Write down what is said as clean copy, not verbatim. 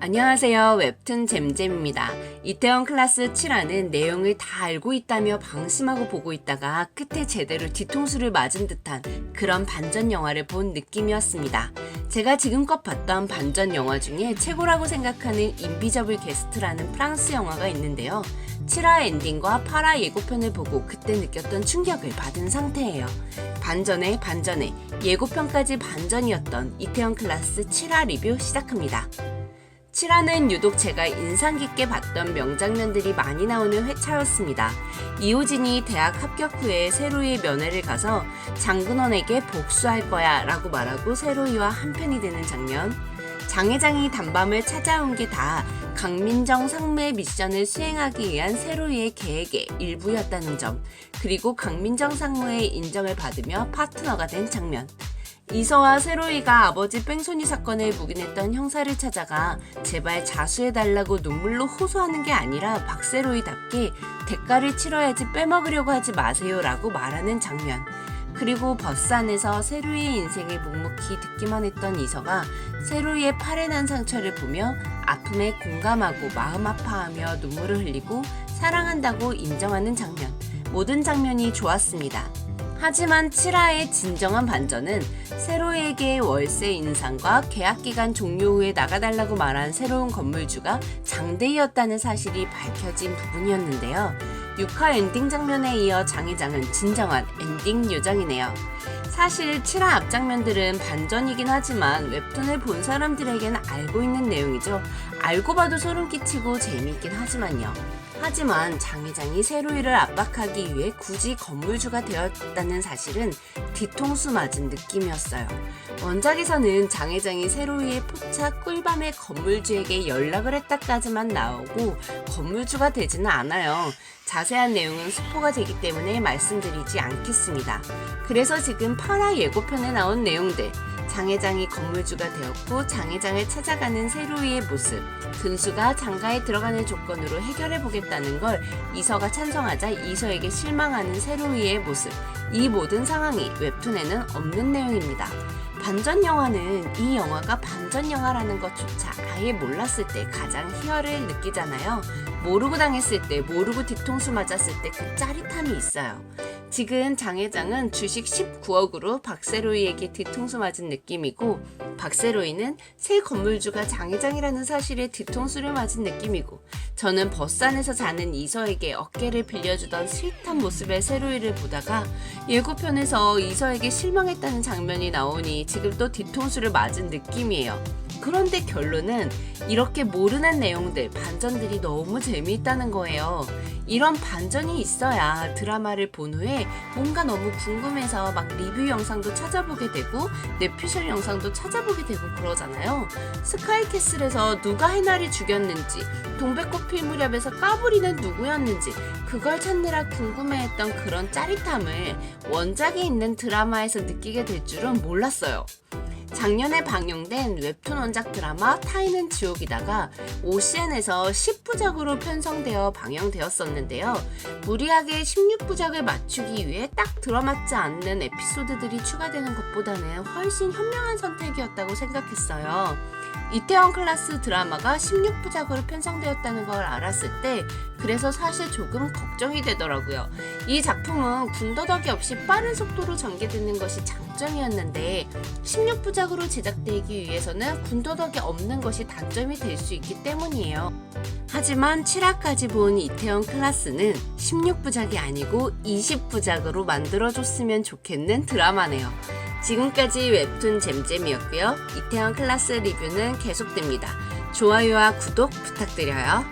안녕하세요. 웹툰 잼잼입니다. 이태원 클라스 7화는 내용을 다 알고 있다며 방심하고 보고 있다가 끝에 제대로 뒤통수를 맞은 듯한 그런 반전 영화를 본 느낌이었습니다. 제가 지금껏 봤던 반전 영화 중에 최고라고 생각하는 인비저블 게스트라는 프랑스 영화가 있는데요. 7화 엔딩과 8화 예고편을 보고 그때 느꼈던 충격을 받은 상태예요. 반전에 예고편까지 반전이었던 이태원 클라스 7화 리뷰 시작합니다. 7화는 유독 제가 인상 깊게 봤던 명장면들이 많이 나오는 회차였습니다. 이호진이 대학 합격 후에 세로이의 면회를 가서 장근원에게 복수할 거야 라고 말하고 세로이와 한편이 되는 장면, 장 회장이 단밤을 찾아온 게 다 강민정 상무의 미션을 수행하기 위한 세로이의 계획의 일부였다는 점, 그리고 강민정 상무의 인정을 받으며 파트너가 된 장면, 이서와 세로이가 아버지 뺑소니 사건을 묵인했던 형사를 찾아가 제발 자수해달라고 눈물로 호소하는 게 아니라 박세로이답게 대가를 치러야지 빼먹으려고 하지 마세요 라고 말하는 장면, 그리고 버스 안에서 세로이의 인생을 묵묵히 듣기만 했던 이서가 세로이의 팔에 난 상처를 보며 아픔에 공감하고 마음 아파하며 눈물을 흘리고 사랑한다고 인정하는 장면, 모든 장면이 좋았습니다. 하지만 7화의 진정한 반전은 세로이에게 월세 인상과 계약기간 종료 후에 나가달라고 말한 새로운 건물주가 장대희였다는 사실이 밝혀진 부분이었는데요. 6화 엔딩 장면에 이어 장 회장은 진정한 엔딩 요정이네요. 사실 7화 앞장면들은 반전이긴 하지만 웹툰을 본 사람들에게는 알고 있는 내용이죠. 알고 봐도 소름 끼치고 재미있긴 하지만요. 하지만 장 회장이 세로이를 압박하기 위해 굳이 건물주가 되었다는 사실은 뒤통수 맞은 느낌이었어요. 원작에서는 장 회장이 세로이의 포착 꿀밤에 건물주에게 연락을 했다까지만 나오고 건물주가 되지는 않아요. 자세한 내용은 스포가 되기 때문에 말씀드리지 않겠습니다. 그래서 지금 8화 예고편에 나온 내용들, 장 회장이 건물주가 되었고 장 회장을 찾아가는 세로이의 모습, 근수가 장가에 들어가는 조건으로 해결해보겠다는 걸 이서가 찬성하자 이서에게 실망하는 세로이의 모습, 이 모든 상황이 웹툰에는 없는 내용입니다. 반전 영화는 이 영화가 반전 영화라는 것조차 아예 몰랐을 때 가장 희열을 느끼잖아요. 모르고 당했을 때, 모르고 뒤통수 맞았을 때 그 짜릿함이 있어요. 지금 장 회장은 주식 19억으로 박세로이에게 뒤통수 맞은 느낌이고, 박세로이는 새 건물주가 장 회장이라는 사실에 뒤통수를 맞은 느낌이고, 저는 버스 안에서 자는 이서에게 어깨를 빌려주던 스윗한 모습의 세로이를 보다가 예고편에서 이서에게 실망했다는 장면이 나오니 지금 또 뒤통수를 맞은 느낌이에요. 그런데 결론은 이렇게 모르는 내용들, 반전들이 너무 재미있다는 거예요. 이런 반전이 있어야 드라마를 본 후에 뭔가 너무 궁금해서 막 리뷰 영상도 찾아보게 되고 뇌피셜 영상도 찾아보게 되고 그러잖아요. 스카이캐슬에서 누가 해나를 죽였는지, 동백꽃 필 무렵에서 까불이는 누구였는지 그걸 찾느라 궁금해했던 그런 짜릿함을 원작에 있는 드라마에서 느끼게 될 줄은 몰랐어요. 작년에 방영된 웹툰 원작 드라마 타인은 지옥이다가 OCN에서 10부작으로 편성되어 방영되었었는데요. 무리하게 16부작을 맞추기 위해 딱 들어맞지 않는 에피소드들이 추가되는 것보다는 훨씬 현명한 선택이었다고 생각했어요. 이태원 클라스 드라마가 16부작으로 편성되었다는 걸 알았을 때 그래서 사실 조금 걱정이 되더라고요. 이 작품은 군더더기 없이 빠른 속도로 전개되는 것이 장점이었는데 16부작으로 제작되기 위해서는 군더더기 없는 것이 단점이 될 수 있기 때문이에요. 하지만 7화까지 본 이태원 클라스는 16부작이 아니고 20부작으로 만들어줬으면 좋겠는 드라마네요. 지금까지 웹툰 잼잼이었고요. 이태원 클라스 리뷰는 계속됩니다. 좋아요와 구독 부탁드려요.